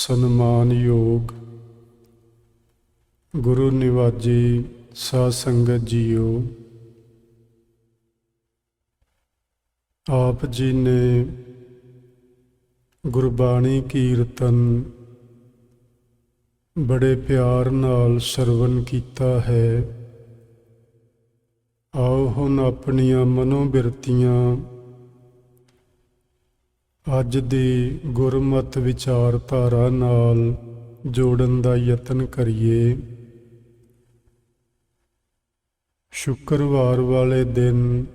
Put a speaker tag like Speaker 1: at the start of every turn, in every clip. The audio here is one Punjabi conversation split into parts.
Speaker 1: ਸਨਮਾਨਯੋਗ ਗੁਰੂ ਨਿਵਾਜੀ ਸਾਧ ਸੰਗਤ ਜੀਓ, ਆਪ ਜੀ ਨੇ ਗੁਰਬਾਣੀ ਕੀਰਤਨ ਬੜੇ ਪਿਆਰ ਨਾਲ ਸਰਵਣ ਕੀਤਾ ਹੈ। ਆਓ ਹੁਣ ਆਪਣੀਆਂ ਮਨੋਬਿਰਤੀਆਂ ਅੱਜ ਦੀ ਗੁਰਮਤਿ ਵਿਚਾਰਧਾਰਾ ਨਾਲ ਜੋੜਨ ਦਾ ਯਤਨ ਕਰੀਏ। ਸ਼ੁੱਕਰਵਾਰ ਵਾਲੇ ਦਿਨ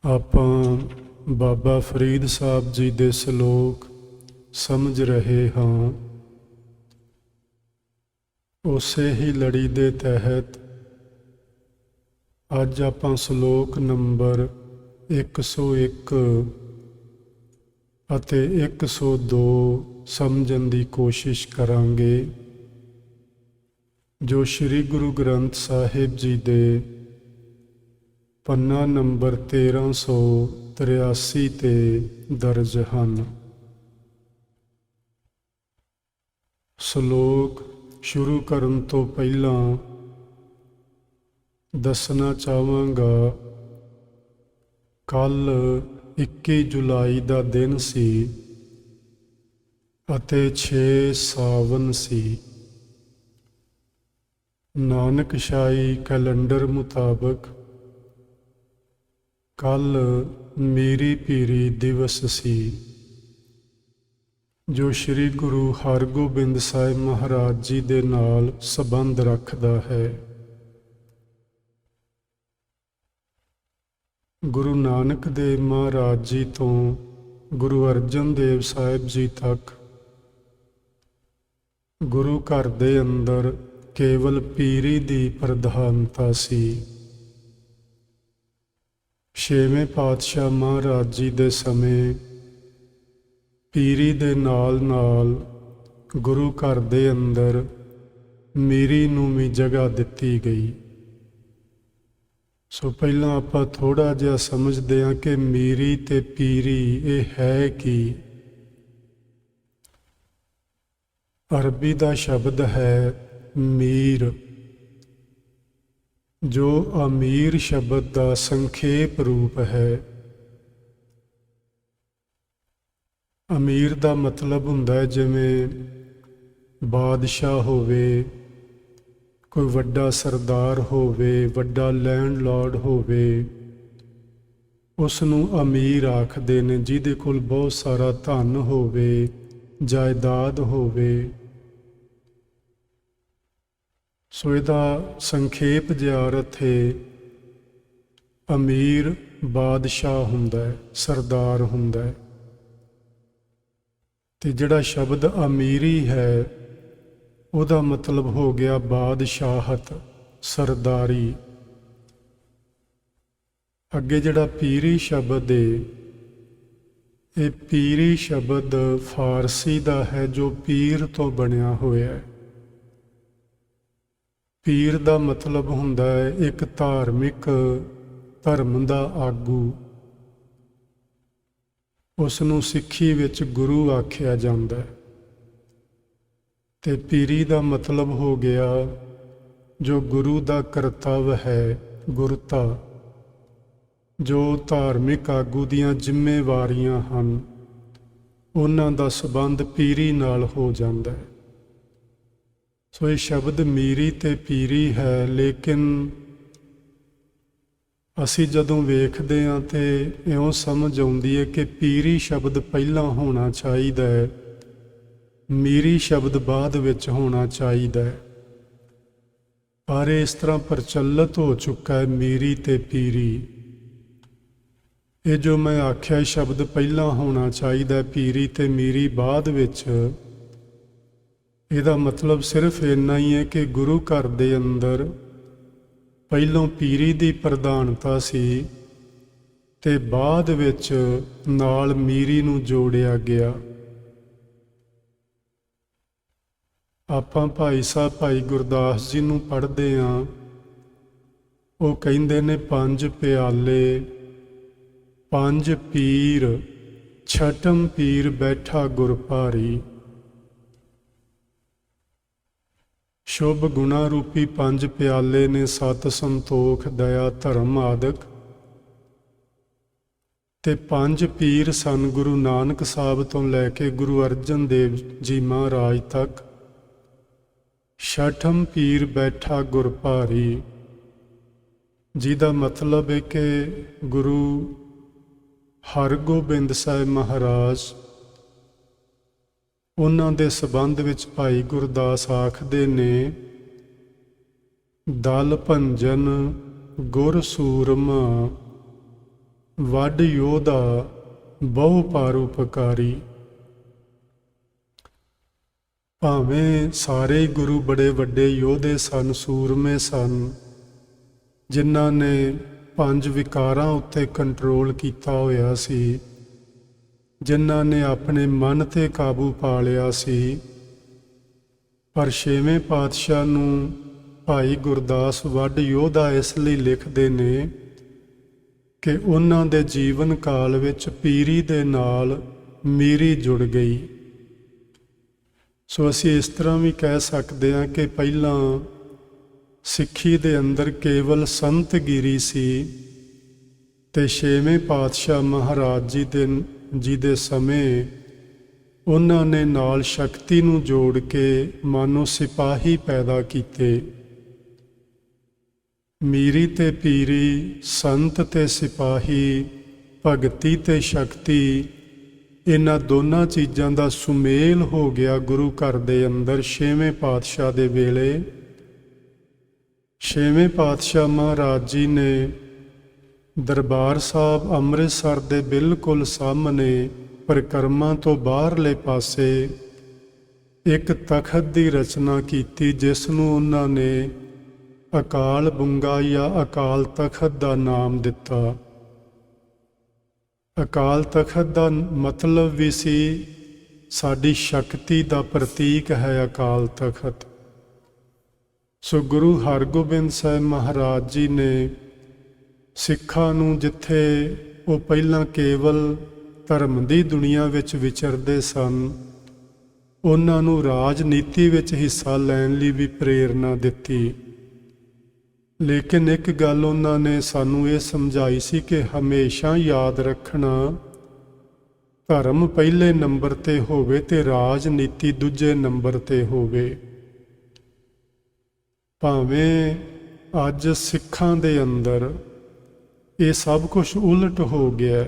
Speaker 1: ਆਪਾਂ ਬਾਬਾ ਫਰੀਦ ਸਾਹਿਬ ਜੀ ਦੇ ਸ਼ਲੋਕ ਸਮਝ ਰਹੇ ਹਾਂ। ਉਸੇ ਹੀ ਲੜੀ ਦੇ ਤਹਿਤ ਅੱਜ ਆਪਾਂ ਸ਼ਲੋਕ ਨੰਬਰ 101 ਅਤੇ 102 ਸਮਝਣ ਦੀ ਕੋਸ਼ਿਸ਼ ਕਰਾਂਗੇ, ਜੋ ਸ੍ਰੀ ਗੁਰੂ ਗ੍ਰੰਥ ਸਾਹਿਬ ਜੀ ਦੇ ਪੰਨਾ ਨੰਬਰ 1383 ਤੇ ਦਰਜ ਹਨ। ਸ਼ਲੋਕ ਸ਼ੁਰੂ ਕਰਨ ਤੋਂ ਪਹਿਲਾਂ ਦੱਸਣਾ ਚਾਹਾਂਗਾ, ਕੱਲ੍ਹ 21 ਜੁਲਾਈ ਦਾ ਦਿਨ ਸੀ ਅਤੇ 6 ਸਾਵਨ ਸੀ। ਨਾਨਕਸ਼ਾਹੀ ਕੈਲੰਡਰ ਮੁਤਾਬਕ ਕੱਲ੍ਹ ਮੀਰੀ ਪੀਰੀ ਦਿਵਸ ਸੀ, ਜੋ ਸ੍ਰੀ ਗੁਰੂ ਹਰਗੋਬਿੰਦ ਸਾਹਿਬ ਮਹਾਰਾਜ ਜੀ ਦੇ ਨਾਲ ਸੰਬੰਧ ਰੱਖਦਾ ਹੈ। ਗੁਰੂ ਨਾਨਕ ਦੇਵ ਮਹਾਰਾਜ ਜੀ ਤੋਂ ਗੁਰੂ ਅਰਜਨ ਦੇਵ ਸਾਹਿਬ ਜੀ ਤੱਕ ਗੁਰੂ ਘਰ ਦੇ ਅੰਦਰ ਕੇਵਲ ਪੀਰੀ ਦੀ ਪ੍ਰਧਾਨਤਾ ਸੀ। ਛੇਵੇਂ ਪਾਤਸ਼ਾਹ ਮਹਾਰਾਜ ਜੀ ਦੇ ਸਮੇਂ ਪੀਰੀ ਦੇ ਨਾਲ ਗੁਰੂ ਘਰ ਦੇ ਅੰਦਰ ਮੀਰੀ ਨੂੰ ਵੀ ਜਗ੍ਹਾ ਦਿੱਤੀ ਗਈ। ਸੋ ਪਹਿਲਾਂ ਆਪਾਂ ਥੋੜ੍ਹਾ ਜਿਹਾ ਸਮਝਦੇ ਹਾਂ ਕਿ ਮੀਰੀ ਤੇ ਪੀਰੀ ਇਹ ਹੈ ਕੀ। ਅਰਬੀ ਦਾ ਸ਼ਬਦ ਹੈ ਮੀਰ, ਜੋ ਅਮੀਰ ਸ਼ਬਦ ਦਾ ਸੰਖੇਪ ਰੂਪ ਹੈ। ਅਮੀਰ ਦਾ ਮਤਲਬ ਹੁੰਦਾ ਹੈ ਜਿਵੇਂ ਬਾਦਸ਼ਾਹ ਹੋਵੇ, ਕੋਈ ਵੱਡਾ ਸਰਦਾਰ ਹੋਵੇ, ਵੱਡਾ ਲੈਂਡਲਾਰਡ ਹੋਵੇ, ਉਸ ਨੂੰ ਅਮੀਰ ਆਖਦੇ ਨੇ। ਜਿਹਦੇ ਕੋਲ ਬਹੁਤ ਸਾਰਾ ਧਨ ਹੋਵੇ, ਜਾਇਦਾਦ ਹੋਵੇ। ਸੋ ਇਹਦਾ ਸੰਖੇਪ ਜਿਹਾ ਅਰਥ ਹੈ ਅਮੀਰ ਬਾਦਸ਼ਾਹ ਹੁੰਦਾ ਹੈ, ਸਰਦਾਰ ਹੁੰਦਾ ਹੈ। ਤੇ ਜਿਹੜਾ ਸ਼ਬਦ ਅਮੀਰੀ ਹੈ ਉਹਦਾ ਮਤਲਬ ਹੋ ਗਿਆ ਬਾਦਸ਼ਾਹਤ, ਸਰਦਾਰੀ। ਅੱਗੇ ਜਿਹੜਾ ਪੀਰੀ ਸ਼ਬਦ ਹੈ, ਇਹ ਪੀਰੀ ਸ਼ਬਦ ਫਾਰਸੀ ਦਾ ਹੈ, ਜੋ ਪੀਰ ਤੋਂ ਬਣਿਆ ਹੋਇਆ ਹੈ। ਪੀਰ ਦਾ ਮਤਲਬ ਹੁੰਦਾ ਹੈ ਇੱਕ ਧਾਰਮਿਕ ਧਰਮ ਦਾ ਆਗੂ। ਉਸ ਨੂੰ ਸਿੱਖੀ ਵਿੱਚ ਗੁਰੂ ਆਖਿਆ ਜਾਂਦਾ ਹੈ। ਤੇ ਪੀਰੀ ਦਾ ਮਤਲਬ ਹੋ ਗਿਆ ਜੋ ਗੁਰੂ ਦਾ ਕਰਤੱਵ ਹੈ, ਗੁਰਤਾ। ਜੋ ਧਾਰਮਿਕ ਆਗੂ ਦੀਆਂ ਜ਼ਿੰਮੇਵਾਰੀਆਂ ਹਨ, ਉਹਨਾਂ ਦਾ ਸੰਬੰਧ ਪੀਰੀ ਨਾਲ ਹੋ ਜਾਂਦਾ ਹੈ। ਸੋ ਇਹ ਸ਼ਬਦ ਮੀਰੀ ਤੇ ਪੀਰੀ ਹੈ, ਲੇਕਿਨ ਅਸੀਂ ਜਦੋਂ ਵੇਖਦੇ ਹਾਂ ਤੇ ਇਉਂ ਸਮਝ ਆਉਂਦੀ ਹੈ ਕਿ ਪੀਰੀ ਸ਼ਬਦ ਪਹਿਲਾਂ ਹੋਣਾ ਚਾਹੀਦਾ ਹੈ, ਮੀਰੀ ਸ਼ਬਦ ਬਾਅਦ ਵਿੱਚ ਹੋਣਾ ਚਾਹੀਦਾ ਹੈ। ਪਰ ਇਸ ਤਰ੍ਹਾਂ ਪ੍ਰਚਲਿਤ ਹੋ ਚੁੱਕਾ ਹੈ ਮੀਰੀ ਤੇ ਪੀਰੀ। ਇਹ ਜੋ ਮੈਂ ਆਖਿਆ ਸ਼ਬਦ ਪਹਿਲਾਂ ਹੋਣਾ ਚਾਹੀਦਾ, ਪੀਰੀ ਤੇ ਮੀਰੀ ਬਾਅਦ ਵਿੱਚ, ਇਹਦਾ ਮਤਲਬ ਸਿਰਫ ਇੰਨਾ ਹੀ ਹੈ ਕਿ ਗੁਰੂ ਘਰ ਦੇ ਅੰਦਰ ਪਹਿਲੋਂ ਪੀਰੀ ਦੀ ਪ੍ਰਧਾਨਤਾ ਸੀ ਤੇ ਬਾਅਦ ਵਿੱਚ ਨਾਲ ਮੀਰੀ ਨੂੰ ਜੋੜਿਆ ਗਿਆ। ਆਪਾਂ ਭਾਈ ਸਾਹਿਬ ਭਾਈ ਗੁਰਦਾਸ ਜੀ ਨੂੰ ਪੜ੍ਹਦੇ ਹਾਂ, ਉਹ ਕਹਿੰਦੇ ਨੇ 5 ਪਿਆਲੇ 5 ਪੀਰ ਛਟਮ ਪੀਰ ਬੈਠਾ ਗੁਰ ਭਾਰੀ। ਸ਼ੁਭ ਗੁਣਾ ਰੂਪੀ 5 ਪਿਆਲੇ ਨੇ, ਸਤ ਸੰਤੋਖ ਦਇਆ ਧਰਮ ਆਦਿਕ। ਤੇ 5 ਪੀਰ ਸਨ ਗੁਰੂ ਨਾਨਕ ਸਾਹਿਬ ਤੋਂ ਲੈ ਕੇ ਗੁਰੂ ਅਰਜਨ ਦੇਵ ਜੀ ਮਹਾਰਾਜ ਤੱਕ। ਛਠਮ ਪੀਰ ਬੈਠਾ ਗੁਰ ਭਾਰੀ, ਜਿਹਦਾ ਮਤਲਬ ਹੈ ਕਿ ਗੁਰੂ ਹਰਗੋਬਿੰਦ ਸਾਹਿਬ ਮਹਾਰਾਜ, ਉਹਨਾਂ ਦੇ ਸੰਬੰਧ ਵਿੱਚ ਭਾਈ ਗੁਰਦਾਸ ਆਖਦੇ ਨੇ, ਦਲ ਭੰਜਨ ਗੁਰ ਸੂਰਮਾ, ਵੱਡ ਯੋਧਾ ਬਹੁ ਪਰਉਪਕਾਰੀ। ਭਾਵੇਂ ਸਾਰੇ ਗੁਰੂ ਬੜੇ ਵੱਡੇ ਯੋਧੇ ਸਨ, ਸੂਰਮੇ ਸਨ, ਜਿਨ੍ਹਾਂ ਨੇ 5 ਵਿਕਾਰਾਂ ਉੱਤੇ ਕੰਟਰੋਲ ਕੀਤਾ ਹੋਇਆ ਸੀ, ਜਿਨ੍ਹਾਂ ਨੇ ਆਪਣੇ ਮਨ ਤੇ ਕਾਬੂ ਪਾ ਲਿਆ ਸੀ, ਪਰ 6ਵੇਂ ਪਾਤਸ਼ਾਹ ਨੂੰ ਭਾਈ ਗੁਰਦਾਸ ਵੱਡ ਯੋਧਾ ਇਸ ਲਈ ਲਿਖਦੇ ਨੇ ਕਿ ਉਹਨਾਂ ਦੇ ਜੀਵਨ ਕਾਲ ਵਿੱਚ ਪੀਰੀ ਦੇ ਨਾਲ ਮੀਰੀ ਜੁੜ ਗਈ। ਸੋ ਅਸੀਂ ਇਸ ਤਰ੍ਹਾਂ ਵੀ ਕਹਿ ਸਕਦੇ ਹਾਂ ਕਿ ਪਹਿਲਾਂ ਸਿੱਖੀ ਦੇ ਅੰਦਰ ਕੇਵਲ ਸੰਤਗਿਰੀ ਸੀ, ਤੇ 6ਵੇਂ ਪਾਤਸ਼ਾਹ ਮਹਾਰਾਜ ਜੀ ਦੇ ਸਮੇਂ ਉਹਨਾਂ ਨੇ ਨਾਲ ਸ਼ਕਤੀ ਨੂੰ ਜੋੜ ਕੇ ਮਾਨੋ ਸਿਪਾਹੀ ਪੈਦਾ ਕੀਤੇ। ਮੀਰੀ ਤੇ ਪੀਰੀ, ਸੰਤ ਤੇ ਸਿਪਾਹੀ, ਭਗਤੀ ਤੇ ਸ਼ਕਤੀ, ਇਹਨਾਂ ਦੋਨਾਂ ਚੀਜ਼ਾਂ ਦਾ ਸੁਮੇਲ ਹੋ ਗਿਆ ਗੁਰੂ ਘਰ ਦੇ ਅੰਦਰ 6ਵੇਂ ਪਾਤਸ਼ਾਹ ਦੇ ਵੇਲੇ। 6ਵੇਂ ਪਾਤਸ਼ਾਹ ਮਹਾਰਾਜ ਜੀ ਨੇ ਦਰਬਾਰ ਸਾਹਿਬ ਅੰਮ੍ਰਿਤਸਰ ਦੇ ਬਿਲਕੁਲ ਸਾਹਮਣੇ ਪਰਿਕਰਮਾ ਤੋਂ ਬਾਹਰਲੇ ਪਾਸੇ ਇੱਕ ਤਖਤ ਦੀ ਰਚਨਾ ਕੀਤੀ, ਜਿਸ ਨੂੰ ਉਹਨਾਂ ਨੇ ਅਕਾਲ ਬੁੰਗਾ ਜਾਂ ਅਕਾਲ ਤਖਤ ਦਾ ਨਾਮ ਦਿੱਤਾ। ਅਕਾਲ ਤਖਤ ਦਾ ਮਤਲਬ ਵੀ ਸੀ ਸਾਡੀ ਸ਼ਕਤੀ ਦਾ ਪ੍ਰਤੀਕ ਹੈ ਅਕਾਲ ਤਖਤ। ਸੋ ਗੁਰੂ ਹਰਗੋਬਿੰਦ ਸਾਹਿਬ ਮਹਾਰਾਜ ਜੀ ਨੇ ਸਿੱਖਾਂ ਨੂੰ, ਜਿੱਥੇ ਉਹ ਪਹਿਲਾਂ ਕੇਵਲ ਧਰਮ ਦੀ ਦੁਨੀਆ ਵਿੱਚ ਵਿਚਰਦੇ ਸਨ, ਉਹਨਾਂ ਨੂੰ ਰਾਜਨੀਤੀ ਵਿੱਚ ਹਿੱਸਾ ਲੈਣ ਲਈ ਵੀ ਪ੍ਰੇਰਨਾ ਦਿੱਤੀ। ਲੇਕਿਨ ਇੱਕ ਗੱਲ ਉਹਨਾਂ ਨੇ ਸਾਨੂੰ ਇਹ ਸਮਝਾਈ ਸੀ ਕਿ ਹਮੇਸ਼ਾ ਯਾਦ ਰੱਖਣਾ, ਧਰਮ ਪਹਿਲੇ ਨੰਬਰ ਤੇ ਹੋਵੇ ਤੇ ਰਾਜਨੀਤੀ ਦੂਜੇ ਨੰਬਰ ਤੇ ਹੋਵੇ। ਭਾਵੇਂ ਅੱਜ ਸਿੱਖਾਂ ਦੇ ਅੰਦਰ ਇਹ ਸਭ ਕੁਝ ਉਲਟ ਹੋ ਗਿਆ।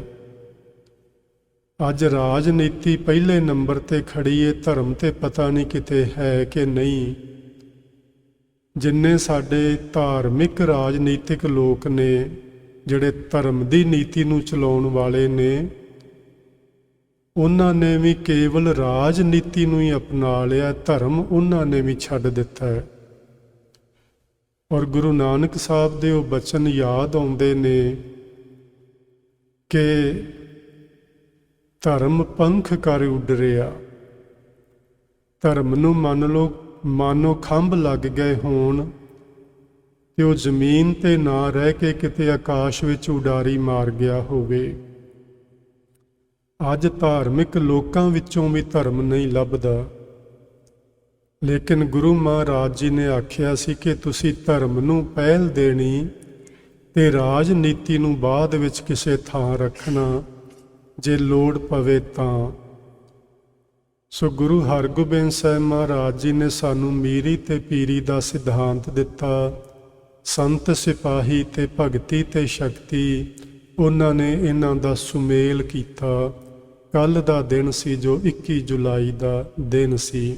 Speaker 1: ਅੱਜ ਰਾਜਨੀਤੀ ਪਹਿਲੇ ਨੰਬਰ ਤੇ ਖੜੀ ਏ, ਧਰਮ ਤੇ ਪਤਾ ਨਹੀਂ ਕਿਤੇ ਹੈ ਕਿ ਨਹੀਂ। ਜਿੰਨੇ ਸਾਡੇ ਧਾਰਮਿਕ ਰਾਜਨੀਤਿਕ ਲੋਕ ਨੇ, ਜਿਹੜੇ ਧਰਮ ਦੀ ਨੀਤੀ ਨੂੰ ਚਲਾਉਣ ਵਾਲੇ ਨੇ, ਉਹਨਾਂ ਨੇ ਵੀ ਕੇਵਲ ਰਾਜਨੀਤੀ ਨੂੰ ਹੀ ਅਪਣਾ ਲਿਆ, ਧਰਮ ਉਹਨਾਂ ਨੇ ਵੀ ਛੱਡ ਦਿੱਤਾ ਹੈ। ਔਰ ਗੁਰੂ ਨਾਨਕ ਸਾਹਿਬ ਦੇ ਉਹ ਬਚਨ ਯਾਦ ਆਉਂਦੇ ਨੇ ਕਿ ਧਰਮ ਪੰਖ ਕਰ ਉੱਡ ਰਿਹਾ। ਧਰਮ ਨੂੰ ਮੰਨ ਲਓ ਮਾਨੋ ਖੰਭ ਲੱਗ ਗਏ ਹੋਣ ਤੇ ਉਹ ਜ਼ਮੀਨ ਤੇ ਨਾ ਰਹਿ ਕੇ ਕਿਤੇ ਆਕਾਸ਼ ਵਿੱਚ ਉਡਾਰੀ ਮਾਰ ਗਿਆ ਹੋਵੇ। ਅੱਜ ਧਾਰਮਿਕ ਲੋਕਾਂ ਵਿੱਚੋਂ ਵੀ ਧਰਮ ਨਹੀਂ ਲੱਭਦਾ, ਲੇਕਿਨ ਗੁਰੂ ਮਹਾਰਾਜ ਜੀ ਨੇ ਆਖਿਆ ਸੀ ਕਿ ਤੁਸੀਂ ਧਰਮ ਨੂੰ ਪਹਿਲ ਦੇਣੀ ਤੇ ਰਾਜਨੀਤੀ ਨੂੰ ਬਾਅਦ ਵਿੱਚ ਕਿਸੇ ਥਾਂ ਰੱਖਣਾ ਜੇ ਲੋੜ ਪਵੇ ਤਾਂ। ਸੋ ਗੁਰੂ ਹਰਗੋਬਿੰਦ ਸਾਹਿਬ ਮਹਾਰਾਜ ਜੀ ਨੇ ਸਾਨੂੰ ਮੀਰੀ ਤੇ ਪੀਰੀ ਦਾ ਸਿਧਾਂਤ ਦਿੱਤਾ, ਸੰਤ ਸਿਪਾਹੀ ਤੇ ਭਗਤੀ ਤੇ ਸ਼ਕਤੀ, ਉਹਨਾਂ ਨੇ ਇਹਨਾਂ ਦਾ ਸੁਮੇਲ ਕੀਤਾ। ਕੱਲ੍ਹ ਦਾ ਦਿਨ ਸੀ ਜੋ 21 ਜੁਲਾਈ ਦਾ ਦਿਨ ਸੀ।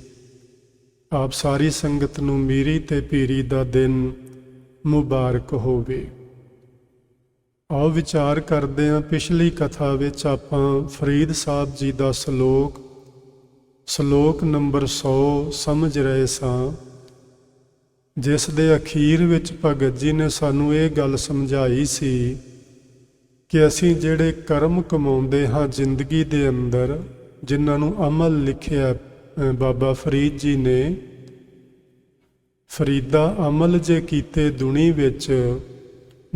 Speaker 1: ਆਪ ਸਾਰੀ ਸੰਗਤ ਨੂੰ ਮੀਰੀ ਤੇ ਪੀਰੀ ਦਾ ਦਿਨ ਮੁਬਾਰਕ ਹੋਵੇ। ਆਓ ਵਿਚਾਰ ਕਰਦੇ ਹਾਂ, ਪਿਛਲੀ ਕਥਾ ਵਿੱਚ ਆਪਾਂ ਫਰੀਦ ਸਾਹਿਬ ਜੀ ਦਾ ਸ਼ਲੋਕ ਨੰਬਰ 100 ਸਮਝ ਰਹੇ ਸਾਂ, ਜਿਸ ਦੇ ਅਖੀਰ ਵਿੱਚ ਭਗਤ ਜੀ ਨੇ ਸਾਨੂੰ ਇਹ ਗੱਲ ਸਮਝਾਈ ਸੀ ਕਿ ਅਸੀਂ ਜਿਹੜੇ ਕਰਮ ਕਮਾਉਂਦੇ ਹਾਂ ਜ਼ਿੰਦਗੀ ਦੇ ਅੰਦਰ, ਜਿਨ੍ਹਾਂ ਨੂੰ ਅਮਲ ਲਿਖਿਆ ਬਾਬਾ ਫਰੀਦ ਜੀ ਨੇ, ਫਰੀਦਾ ਅਮਲ ਜੇ ਕੀਤੇ ਦੁਨੀ ਵਿੱਚ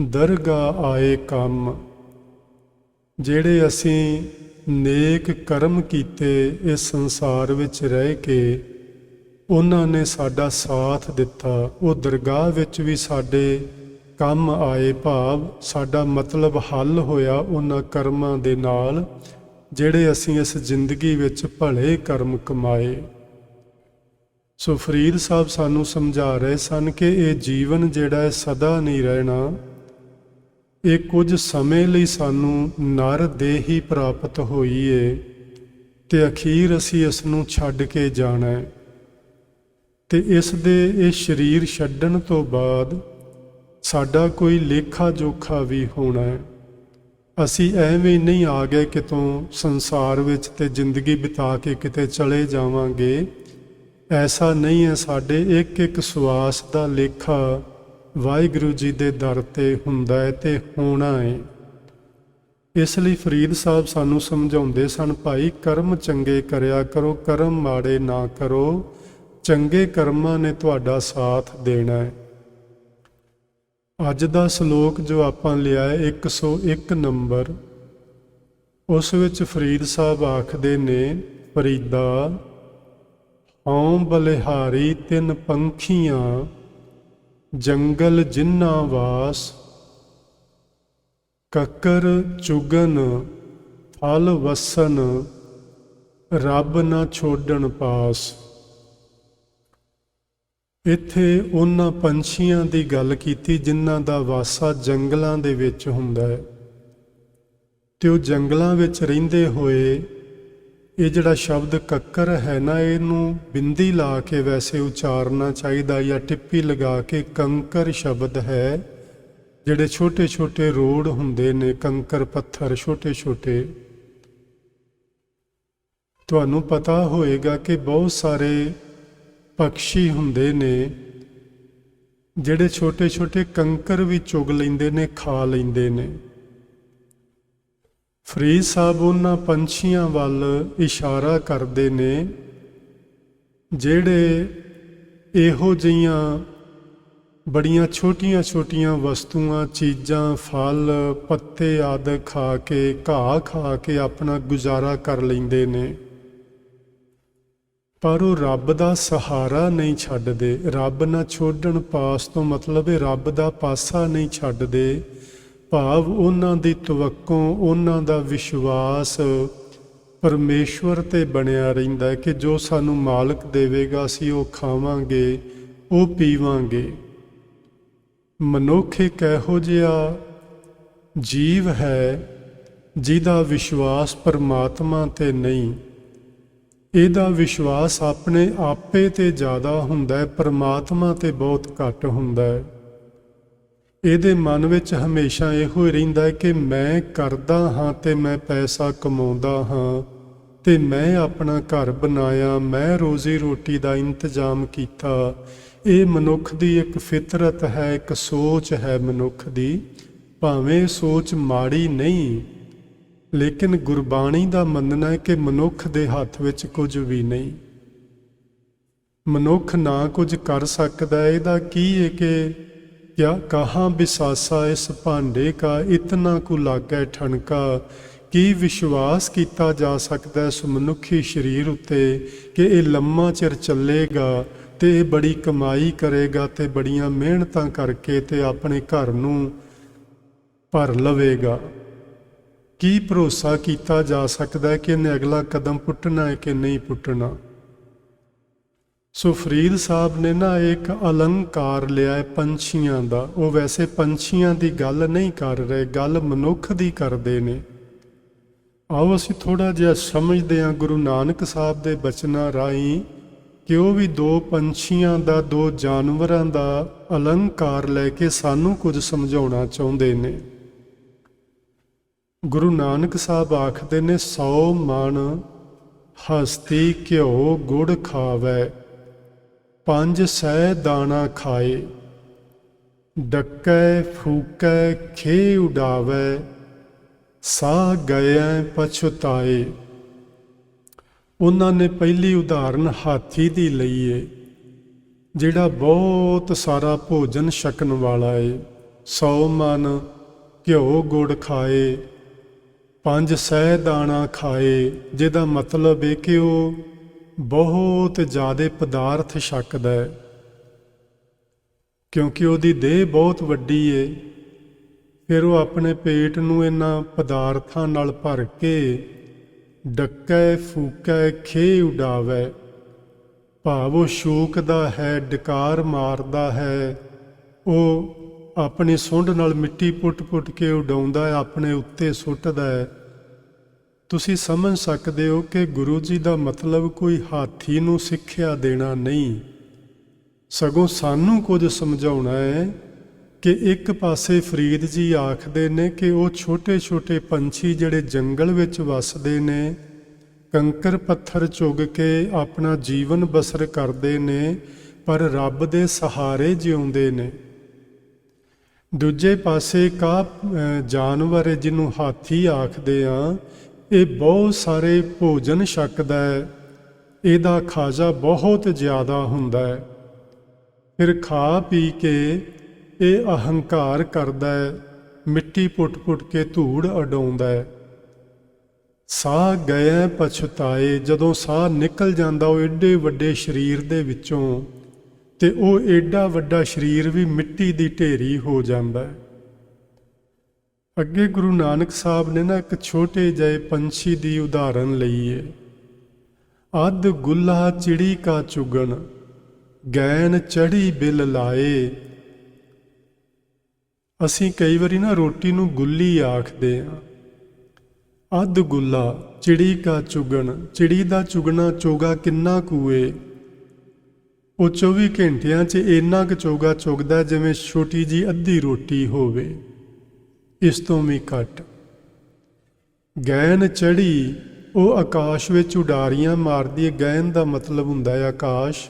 Speaker 1: ਦਰਗਾਹ ਆਏ ਕੰਮ। ਜਿਹੜੇ ਅਸੀਂ ਨੇਕ ਕਰਮ ਕੀਤੇ ਇਸ ਸੰਸਾਰ ਵਿੱਚ ਰਹਿ ਕੇ, ਉਹਨਾਂ ਨੇ ਸਾਡਾ ਸਾਥ ਦਿੱਤਾ। ਉਹ ਦਰਗਾਹ ਵਿੱਚ ਵੀ ਸਾਡੇ ਕੰਮ ਆਏ, ਭਾਵ ਸਾਡਾ ਮਤਲਬ ਹੱਲ ਹੋਇਆ ਉਹਨਾਂ ਕਰਮਾਂ ਦੇ ਨਾਲ ਜਿਹੜੇ ਅਸੀਂ ਇਸ ਜ਼ਿੰਦਗੀ ਵਿੱਚ ਭਲੇ ਕਰਮ ਕਮਾਏ। ਸੋ ਫਰੀਦ ਸਾਹਿਬ ਸਾਨੂੰ ਸਮਝਾ ਰਹੇ ਸਨ ਕਿ ਇਹ ਜੀਵਨ ਜਿਹੜਾ ਹੈ ਸਦਾ ਨਹੀਂ ਰਹਿਣਾ, ਇਹ ਕੁਝ ਸਮੇਂ ਲਈ ਸਾਨੂੰ ਨਰ ਦੇਹ ਹੀ ਪ੍ਰਾਪਤ ਹੋਈ ਏ ਤੇ ਅਖੀਰ ਅਸੀਂ ਇਸ ਨੂੰ ਛੱਡ ਕੇ ਜਾਣਾ ਹੈ। ਤੇ ਇਸ ਦੇ ਇਹ ਸਰੀਰ ਛੱਡਣ ਤੋਂ ਬਾਅਦ ਸਾਡਾ ਕੋਈ ਲੇਖਾ ਜੋਖਾ ਵੀ ਹੋਣਾ ਹੈ। ਅਸੀਂ ਐਵੇਂ ਨਹੀਂ ਆ ਗਏ ਕਿਤੋਂ ਸੰਸਾਰ ਵਿੱਚ ਤੇ ਜ਼ਿੰਦਗੀ ਬਿਤਾ ਕੇ ਕਿਤੇ ਚਲੇ ਜਾਵਾਂਗੇ, ਐਸਾ ਨਹੀਂ ਹੈ। ਸਾਡੇ ਇੱਕ ਇੱਕ ਸਵਾਸ ਦਾ ਲੇਖਾ ਵਾਹਿਗੁਰੂ ਜੀ ਦੇ ਦਰ ਤੇ ਹੁੰਦਾ ਹੈ ਤੇ ਹੋਣਾ ਹੈ। ਇਸ ਲਈ ਫਰੀਦ ਸਾਹਿਬ ਸਾਨੂੰ ਸਮਝਾਉਂਦੇ ਸਨ, ਭਾਈ ਕਰਮ ਚੰਗੇ ਕਰਿਆ ਕਰੋ, ਕਰਮ ਮਾੜੇ ਨਾ ਕਰੋ, ਚੰਗੇ ਕਰਮਾਂ ਨੇ ਤੁਹਾਡਾ ਸਾਥ ਦੇਣਾ ਹੈ। ਅੱਜ ਦਾ ਸ਼ਲੋਕ ਜੋ ਆਪਾਂ ਲਿਆ ਹੈ 101 ਨੰਬਰ, ਉਸ ਵਿੱਚ ਫਰੀਦ ਸਾਹਿਬ ਆਖਦੇ ਨੇ, ਫਰੀਦਾ ਹਉ ਬਲਿਹਾਰੀ ਤਿੰਨ ਪੰਖੀਆਂ, ਜੰਗਲ ਜਿਨ੍ਹਾਂ ਵਾਸ, ਕੱਕਰ ਚੁਗਨ ਥਲ ਵਸਨ, ਰੱਬ ਨਾ ਛੋਡਣ ਪਾਸ। ਇੱਥੇ ਉਹਨਾਂ ਪੰਛੀਆਂ ਦੀ ਗੱਲ ਕੀਤੀ ਜਿਨ੍ਹਾਂ ਦਾ ਵਾਸਾ ਜੰਗਲਾਂ ਦੇ ਵਿੱਚ ਹੁੰਦਾ ਹੈ ਤੇ ਉਹ ਜੰਗਲਾਂ ਵਿੱਚ ਰਹਿੰਦੇ ਹੋਏ, ਇਹ ਜਿਹੜਾ ਸ਼ਬਦ ਕੱਕਰ ਹੈ ਨਾ, ਇਹਨੂੰ ਬਿੰਦੀ ਲਾ ਕੇ ਵੈਸੇ ਉਚਾਰਨਾ ਚਾਹੀਦਾ ਜਾਂ ਟਿੱਪੀ ਲਗਾ ਕੇ। ਕੰਕਰ ਸ਼ਬਦ ਹੈ, ਜਿਹੜੇ ਛੋਟੇ ਛੋਟੇ ਰੋਡ ਹੁੰਦੇ ਨੇ, ਕੰਕਰ ਪੱਥਰ ਛੋਟੇ ਛੋਟੇ। ਤੁਹਾਨੂੰ ਪਤਾ ਹੋਏਗਾ ਕਿ ਬਹੁਤ ਸਾਰੇ ਪੰਛੀ ਹੁੰਦੇ ਨੇ ਜਿਹੜੇ ਛੋਟੇ ਛੋਟੇ ਕੰਕਰ ਵੀ ਚੁਗ ਲੈਂਦੇ ਨੇ, ਖਾ ਲੈਂਦੇ ਨੇ। ਫਰੀਦ ਸਾਹਿਬ ਉਹਨਾਂ ਪੰਛੀਆਂ ਵੱਲ ਇਸ਼ਾਰਾ ਕਰਦੇ ਨੇ ਜਿਹੜੇ ਇਹੋ ਜਿਹੀਆਂ ਬੜੀਆਂ ਛੋਟੀਆਂ ਛੋਟੀਆਂ ਵਸਤੂਆਂ, ਚੀਜ਼ਾਂ, ਫਲ, ਪੱਤੇ ਆਦਿ ਖਾ ਕੇ, ਘਾਹ ਖਾ ਕੇ ਆਪਣਾ ਗੁਜ਼ਾਰਾ ਕਰ ਲੈਂਦੇ ਨੇ, ਪਰ ਉਹ ਰੱਬ ਦਾ ਸਹਾਰਾ ਨਹੀਂ ਛੱਡਦੇ। ਰੱਬ ਨਾ ਛੋਡਣ ਪਾਸ ਤੋਂ ਮਤਲਬ ਇਹ ਰੱਬ ਦਾ ਪਾਸਾ ਨਹੀਂ ਛੱਡਦੇ, ਭਾਵ ਉਹਨਾਂ ਦੀ ਤਵੱਕੋ, ਉਹਨਾਂ ਦਾ ਵਿਸ਼ਵਾਸ ਪਰਮੇਸ਼ਵਰ ਤੇ ਬਣਿਆ ਰਹਿੰਦਾ ਹੈ ਕਿ ਜੋ ਸਾਨੂੰ ਮਾਲਕ ਦੇਵੇਗਾ ਅਸੀਂ ਉਹ ਖਾਵਾਂਗੇ, ਉਹ ਪੀਵਾਂਗੇ। ਮਨੁੱਖ ਇੱਕ ਇਹੋ ਜਿਹਾ ਜੀਵ ਹੈ ਜਿਹਦਾ ਵਿਸ਼ਵਾਸ ਪਰਮਾਤਮਾ ਤੇ ਨਹੀਂ, ਇਹਦਾ ਵਿਸ਼ਵਾਸ ਆਪਣੇ ਆਪੇ ਤੇ ਜ਼ਿਆਦਾ ਹੁੰਦਾ ਹੈ, ਪਰਮਾਤਮਾ ਤੇ ਬਹੁਤ ਘੱਟ ਹੁੰਦਾ ਹੈ। ਇਹਦੇ ਮਨ ਵਿੱਚ ਹਮੇਸ਼ਾ ਇਹੋ ਹੀ ਰਹਿੰਦਾ ਹੈ ਕਿ ਮੈਂ ਕਰਦਾ ਹਾਂ ਤੇ ਮੈਂ ਪੈਸਾ ਕਮਾਉਂਦਾ ਹਾਂ ਤੇ ਮੈਂ ਆਪਣਾ ਘਰ ਬਣਾਇਆ, ਮੈਂ ਰੋਜ਼ੀ ਰੋਟੀ ਦਾ ਇੰਤਜ਼ਾਮ ਕੀਤਾ। ਇਹ ਮਨੁੱਖ ਦੀ ਇੱਕ ਫਿਤਰਤ ਹੈ, ਇੱਕ ਸੋਚ ਹੈ ਮਨੁੱਖ ਦੀ, ਭਾਵੇਂ ਸੋਚ ਮਾੜੀ ਨਹੀਂ, ਲੇਕਿਨ ਗੁਰਬਾਣੀ ਦਾ ਮੰਨਣਾ ਹੈ ਕਿ ਮਨੁੱਖ ਦੇ ਹੱਥ ਵਿੱਚ ਕੁਝ ਵੀ ਨਹੀਂ। ਮਨੁੱਖ ਨਾ ਕੁਝ ਕਰ ਸਕਦਾ। ਇਹਦਾ ਕੀ ਹੈ ਕਿ ਕਿਆ ਕਹਾਂ ਬਿਸਾਸਾ ਇਸ ਭਾਂਡੇ ਕਾ, ਇਤਨਾ ਕੁ ਲਾਗੈ ਠਣਕਾ। ਕੀ ਵਿਸ਼ਵਾਸ ਕੀਤਾ ਜਾ ਸਕਦਾ ਇਸ ਮਨੁੱਖੀ ਸਰੀਰ ਉੱਤੇ ਕਿ ਇਹ ਲੰਮਾ ਚਿਰ ਚੱਲੇਗਾ ਤੇ ਇਹ ਬੜੀ ਕਮਾਈ ਕਰੇਗਾ ਤੇ ਬੜੀਆਂ ਮਿਹਨਤਾਂ ਕਰਕੇ ਤੇ ਆਪਣੇ ਘਰ ਨੂੰ ਭਰ ਲਵੇਗਾ। ਕੀ ਭਰੋਸਾ ਕੀਤਾ ਜਾ ਸਕਦਾ ਹੈ ਕਿ ਇਹਨੇ ਅਗਲਾ ਕਦਮ ਪੁੱਟਣਾ ਹੈ ਕਿ ਨਹੀਂ ਪੁੱਟਣਾ। ਸੋ ਫਰੀਦ ਸਾਹਿਬ ਨੇ ਨਾ ਇੱਕ ਅਲੰਕਾਰ ਲਿਆ ਹੈ ਪੰਛੀਆਂ ਦਾ। ਉਹ ਵੈਸੇ ਪੰਛੀਆਂ ਦੀ ਗੱਲ ਨਹੀਂ ਕਰ ਰਹੇ, ਗੱਲ ਮਨੁੱਖ ਦੀ ਕਰਦੇ ਨੇ। ਆਓ ਅਸੀਂ ਥੋੜ੍ਹਾ ਜਿਹਾ ਸਮਝਦੇ ਹਾਂ ਗੁਰੂ ਨਾਨਕ ਸਾਹਿਬ ਦੇ ਬਚਨਾਂ ਰਾਹੀਂ ਕਿ ਉਹ ਵੀ ਦੋ ਪੰਛੀਆਂ ਦਾ, ਦੋ ਜਾਨਵਰਾਂ ਦਾ ਅਲੰਕਾਰ ਲੈ ਕੇ ਸਾਨੂੰ ਕੁਝ ਸਮਝਾਉਣਾ ਚਾਹੁੰਦੇ ਨੇ। ਗੁਰੂ ਨਾਨਕ ਸਾਹਿਬ ਆਖਦੇ ਨੇ, 100 ਮਣ ਹਸਤੀ ਘਿਓ ਗੁੜ ਖਾਵੈ, 500 ਦਾਣਾ ਖਾਏ, ਡੱਕੈ ਫੂਕੈ ਖੇ ਉਡਾਵੈ, ਸਾਹ ਗਇਐ ਪਛੁਤਾਏ। ਉਹਨਾਂ ਨੇ ਪਹਿਲੀ ਉਦਾਹਰਨ ਹਾਥੀ ਦੀ ਲਈ ਏ, ਜਿਹੜਾ ਬਹੁਤ ਸਾਰਾ ਭੋਜਨ ਛਕਣ ਵਾਲਾ ਏ। 100 ਮਣ ਘਿਓ ਗੁੜ ਖਾਏ, 500 ਦਾਣਾ ਖਾਏ, ਜਿਹਦਾ ਮਤਲਬ ਹੈ ਕਿ ਉਹ ਬਹੁਤ ਜ਼ਿਆਦਾ ਪਦਾਰਥ ਛਕਦਾ ਹੈ, ਕਿਉਂਕਿ ਉਹਦੀ ਦੇਹ ਬਹੁਤ ਵੱਡੀ ਏ। ਫਿਰ ਉਹ ਆਪਣੇ ਪੇਟ ਨੂੰ ਇਹਨਾਂ ਪਦਾਰਥਾਂ ਨਾਲ ਭਰ ਕੇ ਡੱਕੈ ਫੂਕੈ ਖੇ ਉਡਾਵੈ, ਭਾਵ ਉਹ ਸ਼ੂਕਦਾ ਹੈ, ਡਕਾਰ ਮਾਰਦਾ ਹੈ, ਉਹ ਆਪਣੀ ਸੁੰਡ ਨਾਲ ਮਿੱਟੀ ਪੁੱਟ ਕੇ ਉਡਾਉਂਦਾ ਹੈ, ਆਪਣੇ ਉੱਤੇ ਸੁੱਟਦਾ ਹੈ। ਤੁਸੀਂ ਸਮਝ ਸਕਦੇ ਹੋ ਕਿ ਗੁਰੂ ਜੀ ਦਾ ਮਤਲਬ ਕੋਈ ਹਾਥੀ ਨੂੰ ਸਿੱਖਿਆ ਦੇਣਾ ਨਹੀਂ, ਸਗੋਂ ਸਾਨੂੰ ਕੁਝ ਸਮਝਾਉਣਾ ਹੈ। ਕਿ ਇੱਕ ਪਾਸੇ ਫਰੀਦ ਜੀ ਆਖਦੇ ਨੇ ਕਿ ਉਹ ਛੋਟੇ ਛੋਟੇ ਪੰਛੀ ਜਿਹੜੇ ਜੰਗਲ ਵਿੱਚ ਵੱਸਦੇ ਨੇ, ਕੰਕਰ ਪੱਥਰ ਚੁਗ ਕੇ ਆਪਣਾ ਜੀਵਨ ਬਸਰ ਕਰਦੇ ਨੇ, ਪਰ ਰੱਬ ਦੇ ਸਹਾਰੇ ਜਿਉਂਦੇ ਨੇ। ਦੂਜੇ ਪਾਸੇ ਜਾਨਵਰ ਜਿਹਨੂੰ ਹਾਥੀ ਆਖਦੇ ਆ, ਇਹ ਬਹੁਤ ਸਾਰੇ ਭੋਜਨ ਛਕਦਾ ਹੈ, ਇਹਦਾ ਖਾਜ਼ਾ ਬਹੁਤ ਜ਼ਿਆਦਾ ਹੁੰਦਾ ਹੈ। ਫਿਰ ਖਾ ਪੀ ਕੇ ਇਹ ਅਹੰਕਾਰ ਕਰਦਾ ਹੈ, ਮਿੱਟੀ ਪੁੱਟ ਕੇ ਧੂੜ ਉਡਾਉਂਦਾ ਹੈ। ਸਾਹ ਗਏ ਪਛਤਾਏ, ਜਦੋਂ ਸਾਹ ਨਿਕਲ ਜਾਂਦਾ ਉਹ ਏਡੇ ਵੱਡੇ ਸਰੀਰ ਦੇ ਵਿੱਚੋਂ, ਤੇ ਉਹ ਏਡਾ ਵੱਡਾ ਸਰੀਰ ਵੀ ਮਿੱਟੀ ਦੀ ਢੇਰੀ ਹੋ ਜਾਂਦਾ ਹੈ। ਅੱਗੇ ਗੁਰੂ ਨਾਨਕ ਸਾਹਿਬ ਨੇ ਇੱਕ ਛੋਟੇ ਜਿਹੇ ਪੰਛੀ ਦੀ ਉਦਾਹਰਨ ਲਈ ਹੈ। ਅੱਧ ਗੁੱਲਾ ਚਿੜੀ ਕਾ ਚੁਗਣ, ਗੈਨ ਚੜੀ ਬਿਲ ਲਾਏ। ਅਸੀਂ ਕਈ ਵਾਰੀ ਰੋਟੀ ਨੂੰ ਗੁੱਲੀ ਆਖਦੇ ਹਾਂ। ਅੱਧ ਗੁੱਲਾ ਚਿੜੀ ਕਾ ਚੁਗਣ, ਚਿੜੀ ਦਾ ਚੁਗਣਾ ਚੋਗਾ ਕਿੰਨਾ ਕੂਏ, ਉਹ 24 ਘੰਟਿਆਂ 'ਚ ਇੰਨਾ ਕੁ ਚੋਗਾ ਚੁਗਦਾ ਜਿਵੇਂ ਛੋਟੀ ਜੀ ਅੱਧੀ ਰੋਟੀ ਹੋਵੇ, ਇਸ ਤੋਂ ਵੀ ਘੱਟ। ਗੈਨ ਚੜੀ, ਉਹ ਆਕਾਸ਼ ਵਿੱਚ ਉਡਾਰੀਆਂ ਮਾਰਦੀ ਹੈ। ਗੈਨ ਦਾ ਮਤਲਬ ਹੁੰਦਾ ਹੈ ਆਕਾਸ਼,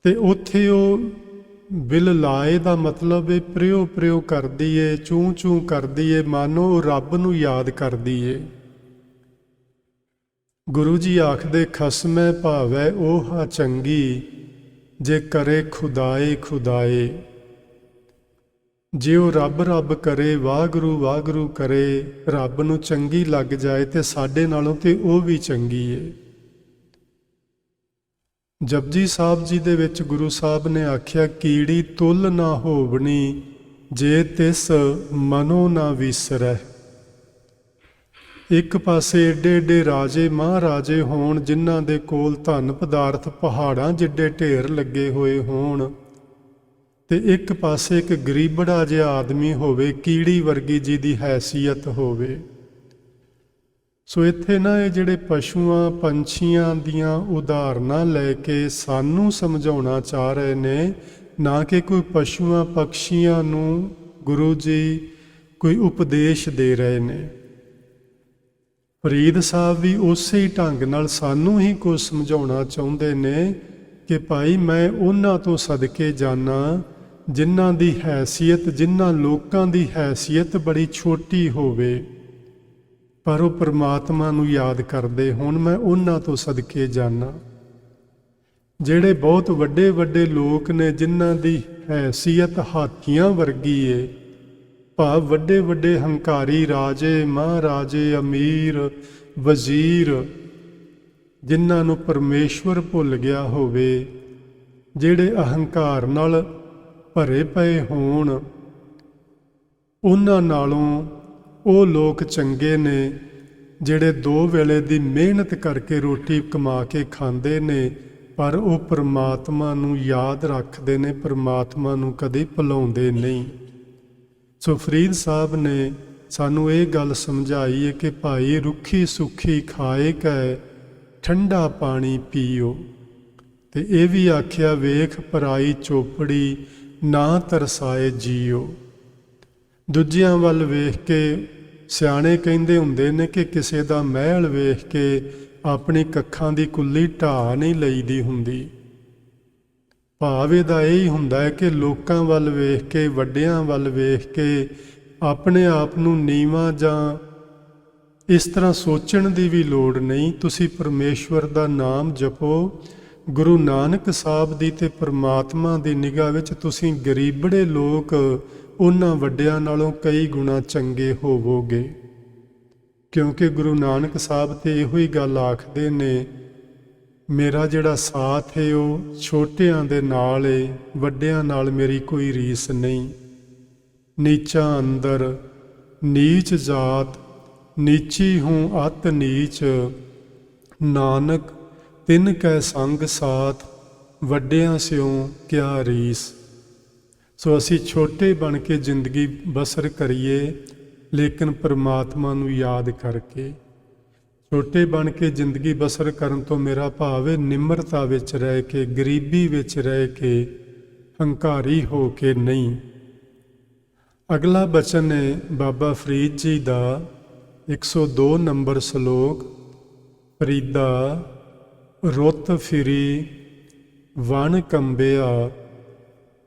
Speaker 1: ਤੇ ਉੱਥੇ ਉਹ ਬਿਲ ਲਾਏ ਦਾ ਮਤਲਬ ਹੈ ਪ੍ਰਿਓ ਕਰਦੀ ਏ, ਚੂੰ ਚੂੰ ਕਰਦੀ ਏ, ਮਾਨੋ ਉਹ ਰੱਬ ਨੂੰ ਯਾਦ ਕਰਦੀ ਏ। ਗੁਰੂ ਜੀ ਆਖਦੇ ਖਸਮੈ ਭਾਵੈ ਉਹ ਹਾ ਚੰਗੀ, ਜੇ ਕਰੇ ਖੁਦਾਏ ਖੁਦਾਏ। ਜੇ ਉਹ ਰੱਬ ਕਰੇ, ਵਾਹਿਗੁਰੂ ਕਰੇ, ਰੱਬ ਨੂੰ ਚੰਗੀ ਲੱਗ ਜਾਏ ਤੇ ਸਾਡੇ ਨਾਲੋਂ ਤੇ ਉਹ ਵੀ ਚੰਗੀ ਏ। ਜਪਜੀ ਸਾਹਿਬ ਜੀ ਦੇ ਵਿੱਚ ਗੁਰੂ ਸਾਹਿਬ ਨੇ ਆਖਿਆ, ਕੀੜੀ ਤੁਲ ਨਾ ਹੋਵਣੀ, ਜੇ ਤਿਸ ਮਨੋ ਨਾ ਵਿਸਰੈ। ਇੱਕ ਪਾਸੇ ਏਡੇ ਏਡੇ ਰਾਜੇ ਮਹਾਰਾਜੇ ਹੋਣ, ਜਿਨ੍ਹਾਂ ਦੇ ਕੋਲ ਧਨ ਪਦਾਰਥ ਪਹਾੜਾਂ ਜਿੱਡੇ ਢੇਰ ਲੱਗੇ ਹੋਏ ਹੋਣ, ਤੇ ਇੱਕ ਪਾਸੇ ਇੱਕ ਗਰੀਬੜਾ ਜਿਹਾ ਆਦਮੀ ਹੋਵੇ, ਕੀੜੀ ਵਰਗੀ ਜੀ ਦੀ ਹੈਸੀਅਤ ਹੋਵੇ। ਸੋ ਇੱਥੇ ਇਹ ਜਿਹੜੇ ਪਸ਼ੂਆਂ ਪੰਛੀਆਂ ਦੀਆਂ ਉਦਾਹਰਨਾਂ ਲੈ ਕੇ ਸਾਨੂੰ ਸਮਝਾਉਣਾ ਚਾਹ ਰਹੇ ਨੇ, ਨਾ ਕਿ ਕੋਈ ਪਸ਼ੂਆਂ ਪਕਸ਼ੀਆਂ ਨੂੰ ਗੁਰੂ ਜੀ ਕੋਈ ਉਪਦੇਸ਼ ਦੇ ਰਹੇ ਨੇ। ਫਰੀਦ ਸਾਹਿਬ ਵੀ ਉਸੇ ਹੀ ਢੰਗ ਨਾਲ ਸਾਨੂੰ ਹੀ ਕੁਝ ਸਮਝਾਉਣਾ ਚਾਹੁੰਦੇ ਨੇ ਕਿ ਭਾਈ ਮੈਂ ਉਹਨਾਂ ਤੋਂ ਸਦਕੇ ਜਾਣਾ ਜਿਨ੍ਹਾਂ ਦੀ ਹੈਸੀਅਤ, ਜਿਨ੍ਹਾਂ ਲੋਕਾਂ ਦੀ ਹੈਸੀਅਤ ਬੜੀ ਛੋਟੀ ਹੋਵੇ, ਪਰ ਉਹ ਪਰਮਾਤਮਾ ਨੂੰ ਯਾਦ ਕਰਦੇ ਹੋਣ। ਮੈਂ ਉਹਨਾਂ ਤੋਂ ਸਦਕੇ ਜਾਣਾ। ਜਿਹੜੇ ਬਹੁਤ ਵੱਡੇ ਵੱਡੇ ਲੋਕ ਨੇ, ਜਿਨ੍ਹਾਂ ਦੀ ਹੈਸੀਅਤ ਹਾਥੀਆਂ ਵਰਗੀ ਏ, ਭਾਵ ਵੱਡੇ ਵੱਡੇ ਹੰਕਾਰੀ ਰਾਜੇ ਮਹਾਰਾਜੇ, ਅਮੀਰ ਵਜ਼ੀਰ, ਜਿਨ੍ਹਾਂ ਨੂੰ ਪਰਮੇਸ਼ਵਰ ਭੁੱਲ ਗਿਆ ਹੋਵੇ, ਜਿਹੜੇ ਅਹੰਕਾਰ ਨਾਲ ਭਰੇ ਪਏ ਹੋਣ, ਉਹਨਾਂ ਨਾਲੋਂ ਉਹ ਲੋਕ ਚੰਗੇ ਨੇ ਜਿਹੜੇ 2 ਵੇਲੇ ਦੀ ਮਿਹਨਤ ਕਰਕੇ ਰੋਟੀ ਕਮਾ ਕੇ ਖਾਂਦੇ ਨੇ, ਪਰ ਉਹ ਪਰਮਾਤਮਾ ਨੂੰ ਯਾਦ ਰੱਖਦੇ ਨੇ, ਪਰਮਾਤਮਾ ਨੂੰ ਕਦੇ ਭੁਲਾਉਂਦੇ ਨਹੀਂ। ਸੋ ਫਰੀਦ ਸਾਹਿਬ ਨੇ ਸਾਨੂੰ ਇਹ ਗੱਲ ਸਮਝਾਈ ਹੈ ਕਿ ਭਾਈ ਰੁੱਖੀ ਸੁੱਖੀ ਖਾਏ ਕੈ, ਠੰਡਾ ਪਾਣੀ ਪੀਓ। ਤੇ ਇਹ ਵੀ ਆਖਿਆ, ਵੇਖ ਪਰਾਈ ਚੋਪੜੀ, ਨਾ ਤਰਸਾਏ ਜੀਓ। ਦੂਜਿਆਂ ਵੱਲ ਵੇਖ ਕੇ ਸਿਆਣੇ ਕਹਿੰਦੇ ਹੁੰਦੇ ਨੇ ਕਿ ਕਿਸੇ ਦਾ ਮਹਿਲ ਵੇਖ ਕੇ ਆਪਣੀ ਕੱਖਾਂ ਦੀ ਕੁੱਲੀ ਢਾਹ ਨਹੀਂ ਲਈਦੀ ਹੁੰਦੀ। ਭਾਵ ਇਹਦਾ ਇਹ ਹੀ ਹੁੰਦਾ ਹੈ ਕਿ ਲੋਕਾਂ ਵੱਲ ਵੇਖ ਕੇ, ਵੱਡਿਆਂ ਵੱਲ ਵੇਖ ਕੇ ਆਪਣੇ ਆਪ ਨੂੰ ਨੀਵਾਂ ਜਾਂ ਇਸ ਤਰ੍ਹਾਂ ਸੋਚਣ ਦੀ ਵੀ ਲੋੜ ਨਹੀਂ। ਤੁਸੀਂ ਪਰਮੇਸ਼ਵਰ ਦਾ ਨਾਮ ਜਪੋ। ਗੁਰੂ ਨਾਨਕ ਸਾਹਿਬ ਦੀ ਤੇ ਪਰਮਾਤਮਾ ਦੀ ਨਿਗਾਹ ਵਿੱਚ ਤੁਸੀਂ ਗਰੀਬੜੇ ਲੋਕ ਉਹਨਾਂ ਵੱਡਿਆਂ ਨਾਲੋਂ ਕਈ ਗੁਣਾ ਚੰਗੇ ਮੇਰਾ ਜਿਹੜਾ ਸਾਥ ਹੈ ਉਹ ਛੋਟਿਆਂ ਦੇ ਨਾਲ ਹੈ, ਵੱਡਿਆਂ ਨਾਲ ਮੇਰੀ ਕੋਈ ਰੀਸ ਨਹੀਂ। ਨੀਚਾ ਅੰਦਰ ਨੀਚ ਜਾਤ, ਨੀਚੀ ਹੂੰ ਅਤ ਨੀਚ, ਨਾਨਕ ਤਿਨ ਕੈ ਸੰਗ ਸਾਥ, ਵੱਡਿਆਂ ਸਿਉ ਕਿਆ ਰੀਸ। ਸੋ ਅਸੀਂ ਛੋਟੇ ਬਣ ਕੇ ਜ਼ਿੰਦਗੀ ਬਸਰ ਕਰੀਏ, ਲੇਕਿਨ ਪਰਮਾਤਮਾ ਨੂੰ ਯਾਦ ਕਰਕੇ। ਛੋਟੇ ਬਣ ਕੇ ਜ਼ਿੰਦਗੀ ਬਸਰ ਕਰਨ ਤੋਂ ਮੇਰਾ ਭਾਵ ਹੈ ਨਿਮਰਤਾ ਵਿੱਚ ਰਹਿ ਕੇ, ਗਰੀਬੀ ਵਿੱਚ ਰਹਿ ਕੇ, ਹੰਕਾਰੀ ਹੋ ਕੇ ਨਹੀਂ। ਅਗਲਾ ਬਚਨ ਹੈ ਬਾਬਾ ਫਰੀਦ ਜੀ ਦਾ 102 ਨੰਬਰ ਸ਼ਲੋਕ। ਫਰੀਦਾ ਰੁੱਤ ਫਿਰੀ ਵਣ ਕੰਬਿਆ,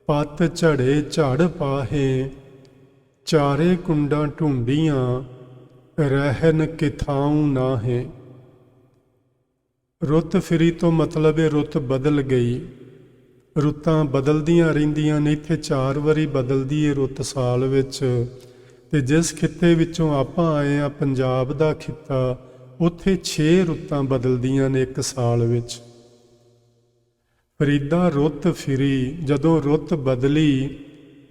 Speaker 1: ਪੱਤ ਝੜੇ ਝੜ ਪਾਹੇ, ਚਾਰੇ ਕੁੰਡਾਂ ਢੂੰਡੀਆਂ, ਰਹਿਨ ਕਿਥਾਉ ਨਾਹੇ। ਰੁੱਤ ਫਿਰੀ ਤੋਂ ਮਤਲਬ ਹੈ ਰੁੱਤ ਬਦਲ ਗਈ। ਰੁੱਤਾਂ ਬਦਲਦੀਆਂ ਰਹਿੰਦੀਆਂ ਨੇ। ਇੱਥੇ 4 ਵਾਰੀ ਬਦਲਦੀ ਹੈ ਰੁੱਤ ਸਾਲ ਵਿੱਚ। ਤੇ ਜਿਸ ਖਿੱਤੇ ਵਿੱਚੋਂ ਆਪਾਂ ਆਏ ਆ, ਪੰਜਾਬ ਦਾ ਖਿੱਤਾ, ਉੱਥੇ 6 ਰੁੱਤਾਂ ਬਦਲਦੀਆਂ ਨੇ ਇੱਕ ਸਾਲ ਵਿੱਚ। ਫਰੀਦਾ ਰੁੱਤ ਫਿਰੀ, ਜਦੋਂ ਰੁੱਤ ਬਦਲੀ।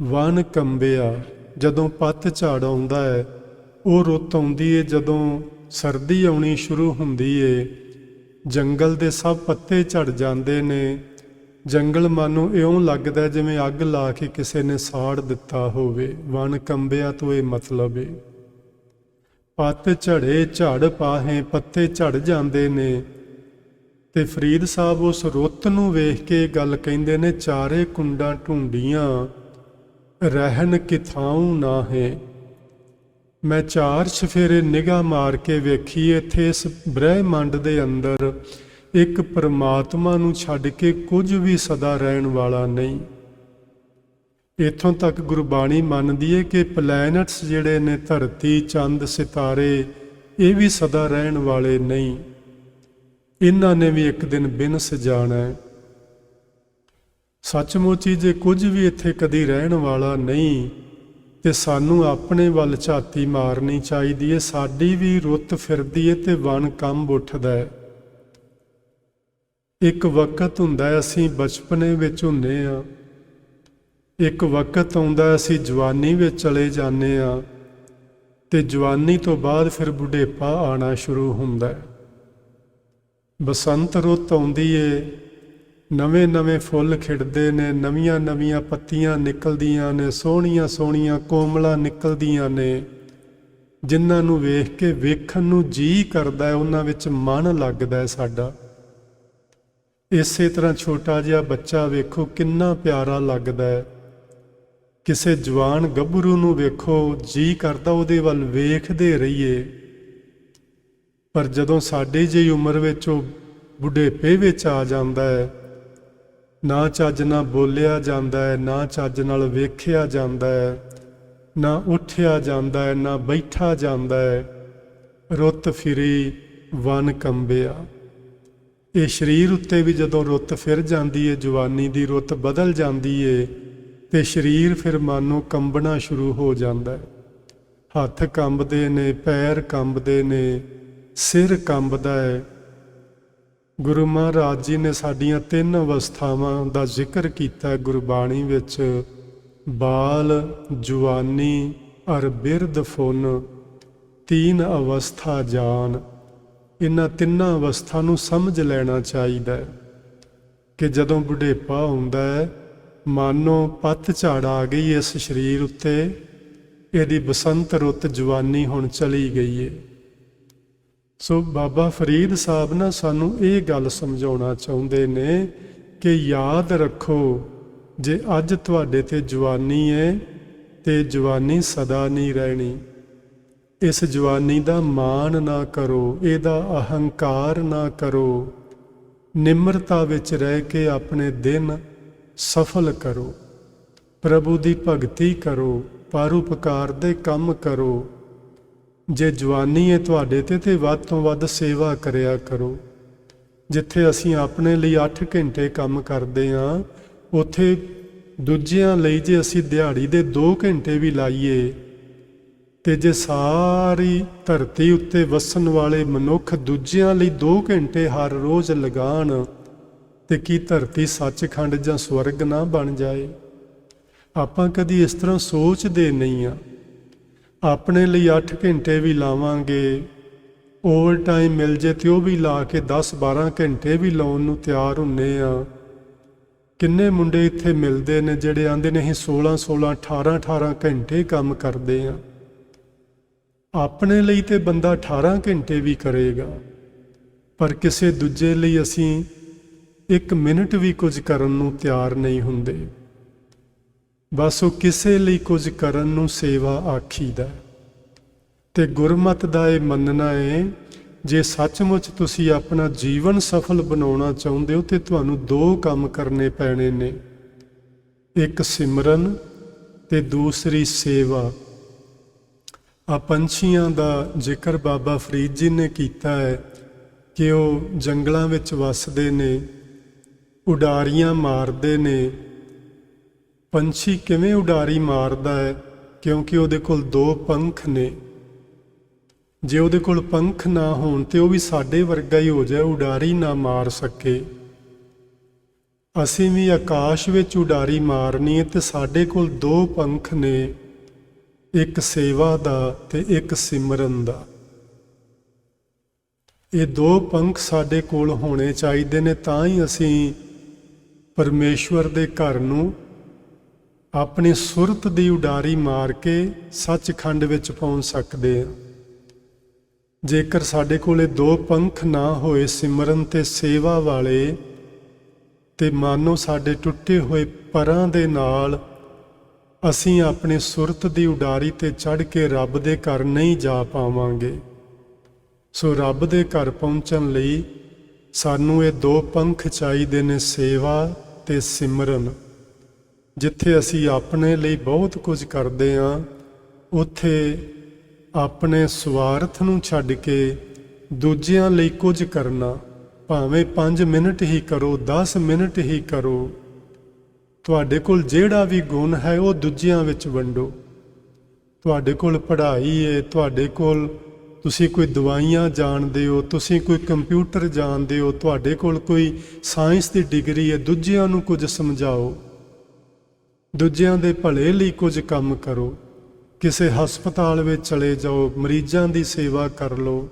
Speaker 1: ਵਣ ਕੰਬਿਆ, ਜਦੋਂ ਪੱਤ ਝੜ ਆਉਂਦਾ ਹੈ। ਉਹ ਰੁੱਤ ਆਉਂਦੀ ਹੈ ਜਦੋਂ ਸਰਦੀ ਆਉਣੀ ਸ਼ੁਰੂ ਹੁੰਦੀ ਹੈ। ਜੰਗਲ ਦੇ ਸਭ ਪੱਤੇ ਝੜ ਜਾਂਦੇ ਨੇ। ਜੰਗਲ ਮਾਨੋ ਇਉਂ ਲੱਗਦਾ ਜਿਵੇਂ ਅੱਗ ਲਾ ਕੇ ਕਿਸੇ ਨੇ ਸਾੜ ਦਿੱਤਾ ਹੋਵੇ। ਵਣ ਕੰਬਿਆ ਤੋਂ ਇਹ ਮਤਲਬ ਹੈ। ਪੱਤ ਝੜੇ ਝੜ ਪਾਹੇ, ਪੱਤੇ ਝੜ ਜਾਂਦੇ ਨੇ। ਤੇ ਫਰੀਦ ਸਾਹਿਬ ਉਸ ਰੁੱਤ ਨੂੰ ਵੇਖ ਕੇ ਗੱਲ ਕਹਿੰਦੇ ਨੇ, ਚਾਰੇ ਕੁੰਡਾਂ ਢੂੰਡੀਆਂ, ਰਹਿਨ ਕਿਥਾਉ ਨਾਹੇ। ਮੈਂ 4 ਚੁਫੇਰੇ ਨਿਗਾਹ ਮਾਰ ਕੇ ਵੇਖੀ, ਇੱਥੇ ਇਸ ਬ੍ਰਹਿਮੰਡ ਦੇ ਅੰਦਰ ਇੱਕ ਪਰਮਾਤਮਾ ਨੂੰ ਛੱਡ ਕੇ ਕੁਝ ਵੀ ਸਦਾ ਰਹਿਣ ਵਾਲਾ ਨਹੀਂ। ਇੱਥੋਂ ਤੱਕ ਗੁਰਬਾਣੀ ਮੰਨਦੀ ਹੈ ਕਿ ਪਲੈਨਟਸ ਜਿਹੜੇ ਨੇ, ਧਰਤੀ, ਚੰਦ, ਸਿਤਾਰੇ, ਇਹ ਵੀ ਸਦਾ ਰਹਿਣ ਵਾਲੇ ਨਹੀਂ। ਇਹਨਾਂ ਨੇ ਵੀ ਇੱਕ ਦਿਨ ਬਿਨਸ ਜਾਣਾ ਹੈ। ਸੱਚਮੁੱਚ ਹੀ ਜੇ ਕੁਝ ਵੀ ਇੱਥੇ ਕਦੀ ਰਹਿਣ ਵਾਲਾ ਨਹੀਂ, ਤੇ ਸਾਨੂੰ ਆਪਣੇ ਵੱਲ ਝਾਤੀ ਮਾਰਨੀ ਚਾਹੀਦੀ ਹੈ। ਸਾਡੀ ਵੀ ਰੁੱਤ ਫਿਰਦੀ ਹੈ ਤੇ ਵਣ ਕੰਬ ਉੱਠਦਾ ਹੈ। ਇੱਕ ਵਕਤ ਹੁੰਦਾ ਹੈ ਅਸੀਂ ਬਚਪਨੇ ਵਿੱਚ ਹੁੰਦੇ ਹਾਂ, ਇੱਕ ਵਕਤ ਆਉਂਦਾ ਅਸੀਂ ਜਵਾਨੀ ਵਿੱਚ ਚਲੇ ਜਾਂਦੇ ਹਾਂ, ਤੇ ਜਵਾਨੀ ਤੋਂ ਬਾਅਦ ਫਿਰ ਬੁਢੇਪਾ ਆਉਣਾ ਸ਼ੁਰੂ ਹੁੰਦਾ ਹੈ। ਬਸੰਤ ਰੁੱਤ ਆਉਂਦੀ ਏ, ਨਵੇਂ ਨਵੇਂ ਫੁੱਲ ਖਿੜਦੇ ਨੇ, ਨਵੀਆਂ ਨਵੀਆਂ ਪੱਤੀਆਂ ਨਿਕਲਦੀਆਂ ਨੇ, ਸੋਹਣੀਆਂ ਸੋਹਣੀਆਂ ਕੋਮਲਾਂ ਨਿਕਲਦੀਆਂ ਨੇ, ਜਿਨ੍ਹਾਂ ਨੂੰ ਵੇਖ ਕੇ ਵੇਖਣ ਨੂੰ ਜੀ ਕਰਦਾ ਹੈ, ਉਹਨਾਂ ਵਿੱਚ ਮਨ ਲੱਗਦਾ ਹੈ ਸਾਡਾ। ਇਸੇ ਤਰ੍ਹਾਂ ਛੋਟਾ ਜਿਹਾ ਬੱਚਾ ਵੇਖੋ ਕਿੰਨਾ ਪਿਆਰਾ ਲੱਗਦਾ ਹੈ। ਕਿਸੇ ਜਵਾਨ ਗੱਭਰੂ ਨੂੰ ਵੇਖੋ, ਜੀ ਕਰਦਾ ਉਹਦੇ ਵੱਲ ਵੇਖਦੇ ਰਹੀਏ। ਪਰ ਜਦੋਂ ਸਾਡੀ ਜਿਹੀ ਉਮਰ ਵਿੱਚ ਉਹ ਬੁਢੇਪੇ ਵਿੱਚ ਆ ਜਾਂਦਾ ਹੈ, ਨਾ ਚੱਜ ਨਾਲ ਬੋਲਿਆ ਜਾਂਦਾ ਹੈ, ਨਾ ਚੱਜ ਨਾਲ ਵੇਖਿਆ ਜਾਂਦਾ ਹੈ, ਨਾ ਉੱਠਿਆ ਜਾਂਦਾ ਹੈ, ਨਾ ਬੈਠਾ ਜਾਂਦਾ ਹੈ। ਰੁੱਤ ਫਿਰੀ ਵਣ ਕੰਬਿਆ। ਇਹ ਸਰੀਰ ਉੱਤੇ ਵੀ ਜਦੋਂ ਰੁੱਤ ਫਿਰ ਜਾਂਦੀ ਹੈ, ਜਵਾਨੀ ਦੀ ਰੁੱਤ ਬਦਲ ਜਾਂਦੀ ਹੈ, ਤੇ ਸਰੀਰ ਫਿਰ ਮਾਨੋ ਕੰਬਣਾ ਸ਼ੁਰੂ ਹੋ ਜਾਂਦਾ ਹੈ। ਹੱਥ ਕੰਬਦੇ ਨੇ, ਪੈਰ ਕੰਬਦੇ ਨੇ, ਸਿਰ ਕੰਬਦਾ ਹੈ। ਗੁਰੂ ਮਹਾਰਾਜ ਜੀ ਨੇ ਸਾਡੀਆਂ 3 ਅਵਸਥਾਵਾਂ ਦਾ ਜ਼ਿਕਰ ਕੀਤਾ ਗੁਰਬਾਣੀ ਵਿੱਚ। ਬਾਲ, ਜਵਾਨੀ ਅਰ ਬਿਰਧ ਫੁਨ, 3 ਅਵਸਥਾ ਜਾਨ। ਇਹਨਾਂ 3 ਅਵਸਥਾ ਨੂੰ ਸਮਝ ਲੈਣਾ ਚਾਹੀਦਾ ਹੈ ਕਿ ਜਦੋਂ ਬੁਢੇਪਾ ਹੁੰਦਾ ਹੈ, ਮਾਨੋ ਪੱਤ ਝੜ ਆ ਗਈ ਇਸ ਸਰੀਰ ਉੱਤੇ, ਇਹਦੀ ਬਸੰਤ ਰੁੱਤ ਜਵਾਨੀ ਹੁਣ ਚਲੀ ਗਈ ਹੈ। ਸੋ ਬਾਬਾ ਫਰੀਦ ਸਾਹਿਬ ਨਾ ਸਾਨੂੰ ਇਹ ਗੱਲ ਸਮਝਾਉਣਾ ਚਾਹੁੰਦੇ ਨੇ ਕਿ ਯਾਦ ਰੱਖੋ, ਜੇ ਅੱਜ ਤੁਹਾਡੇ ਤੇ ਜਵਾਨੀ ਹੈ ਤੇ ਜਵਾਨੀ ਸਦਾ ਨਹੀਂ ਰਹਿਣੀ। ਇਸ ਜਵਾਨੀ ਦਾ ਮਾਣ ਨਾ ਕਰੋ, ਇਹਦਾ ਅਹੰਕਾਰ ਨਾ ਕਰੋ। ਨਿਮਰਤਾ ਵਿੱਚ ਰਹਿ ਕੇ ਆਪਣੇ ਦਿਨ ਸਫਲ ਕਰੋ, ਪ੍ਰਭੂ ਦੀ ਭਗਤੀ ਕਰੋ, ਪਰਉਪਕਾਰ ਦੇ ਕੰਮ ਕਰੋ। ਜੇ ਜਵਾਨੀ ਹੈ ਤੁਹਾਡੇ ਤੇ ਵੱਧ ਤੋਂ ਵੱਧ ਸੇਵਾ ਕਰਿਆ ਕਰੋ। ਜਿੱਥੇ ਅਸੀਂ ਆਪਣੇ ਲਈ 8 ਘੰਟੇ ਕੰਮ ਕਰਦੇ ਹਾਂ, ਉੱਥੇ ਦੂਜਿਆਂ ਲਈ ਜੇ ਅਸੀਂ ਦਿਹਾੜੀ ਦੇ 2 ਘੰਟੇ ਵੀ ਲਾਈਏ ਤੇ ਜੇ ਸਾਰੀ ਧਰਤੀ ਉੱਤੇ ਵਸਣ ਵਾਲੇ ਮਨੁੱਖ ਦੂਜਿਆਂ ਲਈ 2 ਘੰਟੇ ਹਰ ਰੋਜ਼ ਲਗਾਉਣ ਤੇ ਕੀ ਧਰਤੀ ਸੱਚਖੰਡ ਜਾਂ ਸਵਰਗ ਨਾ ਬਣ ਜਾਏ? ਆਪਾਂ ਕਦੀ ਇਸ ਤਰ੍ਹਾਂ ਸੋਚਦੇ ਨਹੀਂ ਆ। ਆਪਣੇ ਲਈ 8 ਘੰਟੇ ਵੀ ਲਾਵਾਂਗੇ, ਓਵਰ ਟਾਈਮ ਮਿਲ ਜੇ ਤੇ ਉਹ ਵੀ ਲਾ ਕੇ 10-12 ਘੰਟੇ ਵੀ ਲਾਉਣ ਨੂੰ ਤਿਆਰ ਹੁੰਨੇ ਆ। ਕਿੰਨੇ ਮੁੰਡੇ ਇੱਥੇ ਮਿਲਦੇ ਨੇ ਜਿਹੜੇ ਆਂਦੇ ਨੇ ਅਸੀਂ 16-16, 18-18 ਘੰਟੇ ਕੰਮ ਕਰਦੇ ਆ। ਆਪਣੇ ਲਈ ਤੇ ਬੰਦਾ 18 ਘੰਟੇ ਵੀ ਕਰੇਗਾ, ਪਰ ਕਿਸੇ ਦੂਜੇ ਲਈ ਅਸੀਂ 1 ਮਿੰਟ ਵੀ ਕੁਝ ਕਰਨ ਨੂੰ ਤਿਆਰ ਨਹੀਂ ਹੁੰਦੇ। ਬਸ ਉਹ ਕਿਸੇ ਲਈ ਕੁਝ ਕਰਨ ਨੂੰ ਸੇਵਾ ਆਖੀਦਾ। ਤੇ ਗੁਰਮਤਿ ਦਾ ਇਹ ਮੰਨਣਾ ਹੈ, ਜੇ ਸੱਚਮੁੱਚ ਤੁਸੀਂ ਆਪਣਾ ਜੀਵਨ ਸਫਲ ਬਣਾਉਣਾ ਚਾਹੁੰਦੇ ਹੋ ਤੇ ਤੁਹਾਨੂੰ 2 ਕੰਮ ਕਰਨੇ ਪੈਣੇ ਨੇ, ਇੱਕ ਸਿਮਰਨ ਤੇ ਦੂਸਰੀ ਸੇਵਾ। ਆ ਪੰਛੀਆਂ ਦਾ ਜ਼ਿਕਰ ਬਾਬਾ ਫਰੀਦ ਜੀ ਨੇ ਕੀਤਾ ਹੈ ਕਿ ਉਹ ਜੰਗਲਾਂ ਵਿੱਚ ਵੱਸਦੇ ਨੇ, ਉਡਾਰੀਆਂ ਮਾਰਦੇ ਨੇ। ਪੰਛੀ ਕਿਵੇਂ ਉਡਾਰੀ ਮਾਰਦਾ ਹੈ? ਕਿਉਂਕਿ ਉਹਦੇ ਕੋਲ 2 ਪੰਖ ਨੇ। ਜੇ ਉਹਦੇ ਕੋਲ ਪੰਖ ਨਾ ਹੋਣ ਤੇ ਉਹ ਵੀ ਸਾਡੇ ਵਰਗਾ ਹੀ ਹੋ ਜਾਏ, ਉਡਾਰੀ ਨਾ ਮਾਰ ਸਕੇ। ਅਸੀਂ ਵੀ ਆਕਾਸ਼ ਵਿੱਚ ਉਡਾਰੀ ਮਾਰਨੀ ਹੈ ਤੇ ਸਾਡੇ ਕੋਲ 2 ਪੰਖ ਨੇ, ਇੱਕ ਸੇਵਾ ਦਾ ਤੇ ਇੱਕ ਸਿਮਰਨ ਦਾ। ਇਹ 2 ਪੰਖ ਸਾਡੇ ਕੋਲ ਹੋਣੇ ਚਾਹੀਦੇ ਨੇ, ਤਾਂ ਹੀ ਅਸੀਂ ਪਰਮੇਸ਼ਵਰ ਦੇ ਘਰ ਨੂੰ ਆਪਣੀ ਸੁਰਤ ਦੀ ਉਡਾਰੀ ਮਾਰ ਕੇ ਸੱਚਖੰਡ ਵਿੱਚ ਪਹੁੰਚ ਸਕਦੇ ਹਾਂ। ਜੇਕਰ ਸਾਡੇ ਕੋਲ ਇਹ 2 ਪੰਖ ਨਾ ਹੋਏ, ਸਿਮਰਨ ਤੇ ਸੇਵਾ ਵਾਲੇ, ਤੇ ਮਾਨੋ ਸਾਡੇ ਟੁੱਟੇ ਹੋਏ ਪਰਾਂ ਦੇ ਨਾਲ ਅਸੀਂ ਆਪਣੀ ਸੁਰਤ ਦੀ ਉਡਾਰੀ ਤੇ ਚੜ੍ਹ ਕੇ ਰੱਬ ਦੇ ਘਰ ਨਹੀਂ ਜਾ ਪਾਵਾਂਗੇ। ਸੋ ਰੱਬ ਦੇ ਘਰ ਪਹੁੰਚਣ ਲਈ ਸਾਨੂੰ ਇਹ 2 ਪੰਖ ਚਾਹੀਦੇ ਨੇ, ਸੇਵਾ ਤੇ ਸਿਮਰਨ। ਜਿੱਥੇ ਅਸੀਂ ਆਪਣੇ ਲਈ ਬਹੁਤ ਕੁਝ ਕਰਦੇ ਹਾਂ, ਉੱਥੇ ਆਪਣੇ ਸਵਾਰਥ ਨੂੰ ਛੱਡ ਕੇ ਦੂਜਿਆਂ ਲਈ ਕੁਝ ਕਰਨਾ, ਭਾਵੇਂ 5 ਮਿੰਟ ਹੀ ਕਰੋ, 10 ਮਿੰਟ ਹੀ ਕਰੋ। ਤੁਹਾਡੇ ਕੋਲ ਜਿਹੜਾ ਵੀ ਗੁਣ ਹੈ ਉਹ ਦੂਜਿਆਂ ਵਿੱਚ ਵੰਡੋ। ਤੁਹਾਡੇ ਕੋਲ ਪੜ੍ਹਾਈ ਹੈ, ਤੁਹਾਡੇ ਕੋਲ ਤੁਸੀਂ ਕੋਈ ਦਵਾਈਆਂ ਜਾਣਦੇ ਹੋ, ਤੁਸੀਂ ਕੋਈ ਕੰਪਿਊਟਰ ਜਾਣਦੇ ਹੋ, ਤੁਹਾਡੇ ਕੋਲ ਕੋਈ ਸਾਇੰਸ ਦੀ ਡਿਗਰੀ ਹੈ, ਦੂਜਿਆਂ ਨੂੰ ਕੁਝ ਸਮਝਾਓ। ਦੂਜਿਆਂ ਦੇ ਭਲੇ ਲਈ ਕੁਝ ਕੰਮ ਕਰੋ। ਕਿਸੇ ਹਸਪਤਾਲ ਵਿੱਚ ਚਲੇ ਜਾਓ, ਮਰੀਜ਼ਾਂ ਦੀ ਸੇਵਾ ਕਰ ਲਓ।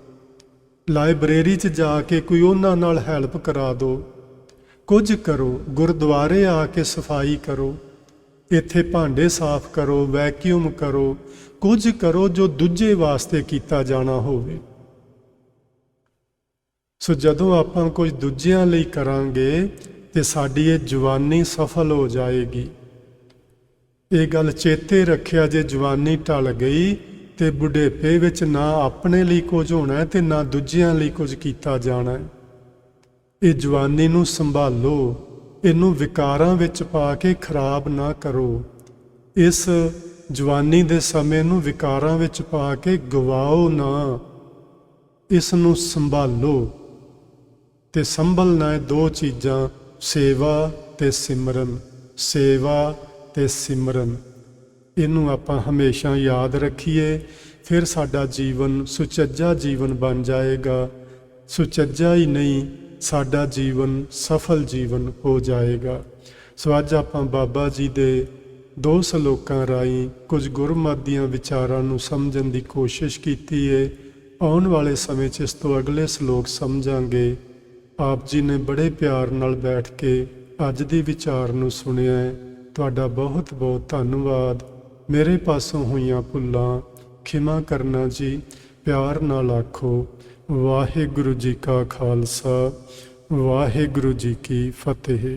Speaker 1: ਲਾਇਬ੍ਰੇਰੀ 'ਚ ਜਾ ਕੇ ਕੋਈ ਉਹਨਾਂ ਨਾਲ ਹੈਲਪ ਕਰਾ ਦਿਓ। ਕੁਝ ਕਰੋ। ਗੁਰਦੁਆਰੇ ਆ ਕੇ ਸਫਾਈ ਕਰੋ, ਇੱਥੇ ਭਾਂਡੇ ਸਾਫ਼ ਕਰੋ, ਵੈਕਿਊਮ ਕਰੋ। ਕੁਝ ਕਰੋ ਜੋ ਦੂਜੇ ਵਾਸਤੇ ਕੀਤਾ ਜਾਣਾ ਹੋਵੇ। ਸੋ ਜਦੋਂ ਆਪਾਂ ਕੁਝ ਦੂਜਿਆਂ ਲਈ ਕਰਾਂਗੇ ਤੇ ਸਾਡੀ ਇਹ ਜਵਾਨੀ ਸਫਲ ਹੋ ਜਾਏਗੀ। ਇਹ ਗੱਲ ਚੇਤੇ ਰੱਖਿਆ, ਜੇ ਜਵਾਨੀ ਟਲ ਗਈ ਤੇ ਬੁਢੇਪੇ ਵਿੱਚ ਨਾ ਆਪਣੇ ਲਈ ਕੁਝ ਹੋਣਾ ਹੈ ਤੇ ਨਾ ਦੂਜਿਆਂ ਲਈ ਕੁਝ ਕੀਤਾ ਜਾਣਾ ਹੈ। ਇਹ ਜਵਾਨੀ ਨੂੰ ਸੰਭਾਲੋ, ਇਹਨੂੰ ਵਿਕਾਰਾਂ ਵਿੱਚ ਪਾ ਕੇ ਖਰਾਬ ਨਾ ਕਰੋ। ਇਸ ਜਵਾਨੀ ਦੇ ਸਮੇਂ ਨੂੰ ਵਿਕਾਰਾਂ ਵਿੱਚ ਪਾ ਕੇ ਗਵਾਓ ਨਾ, ਇਸ ਨੂੰ ਸੰਭਾਲੋ। ਤੇ ਸੰਭਲਣਾ ਹੈ 2 ਚੀਜ਼ਾਂ, ਸੇਵਾ ਤੇ ਸਿਮਰਨ। ਸੇਵਾ ਤੇ ਸਿਮਰਨ, ਇਹਨੂੰ ਆਪਾਂ ਹਮੇਸ਼ਾ ਯਾਦ ਰੱਖੀਏ, ਫਿਰ ਸਾਡਾ ਜੀਵਨ ਸੁਚੱਜਾ ਜੀਵਨ ਬਣ ਜਾਏਗਾ। ਸੁਚੱਜਾ ਹੀ ਨਹੀਂ, ਸਾਡਾ ਜੀਵਨ ਸਫਲ ਜੀਵਨ ਹੋ ਜਾਏਗਾ। ਸੋ ਅੱਜ ਆਪਾਂ ਬਾਬਾ ਜੀ ਦੇ 2 ਸਲੋਕਾਂ ਰਾਹੀਂ ਕੁਝ ਗੁਰਮਤਿ ਦੀਆਂ ਵਿਚਾਰਾਂ ਨੂੰ ਸਮਝਣ ਦੀ ਕੋਸ਼ਿਸ਼ ਕੀਤੀ ਹੈ। ਆਉਣ ਵਾਲੇ ਸਮੇਂ 'ਚ ਇਸ ਤੋਂ ਅਗਲੇ ਸਲੋਕ ਸਮਝਾਂਗੇ। ਆਪ ਜੀ ਨੇ ਬੜੇ ਪਿਆਰ ਨਾਲ ਬੈਠ ਕੇ ਅੱਜ ਦੀ ਵਿਚਾਰ ਨੂੰ ਸੁਣਿਆ ਹੈ। ਤੁਹਾਡਾ ਬਹੁਤ ਬਹੁਤ ਧੰਨਵਾਦ। ਮੇਰੇ ਪਾਸੋਂ ਹੋਈਆਂ ਭੁੱਲਾਂ ਖਿਮਾ ਕਰਨਾ ਜੀ। ਪਿਆਰ ਨਾਲ ਆਖੋ, ਵਾਹਿਗੁਰੂ ਜੀ ਕਾ ਖਾਲਸਾ, ਵਾਹਿਗੁਰੂ ਜੀ ਕੀ ਫਤਿਹ।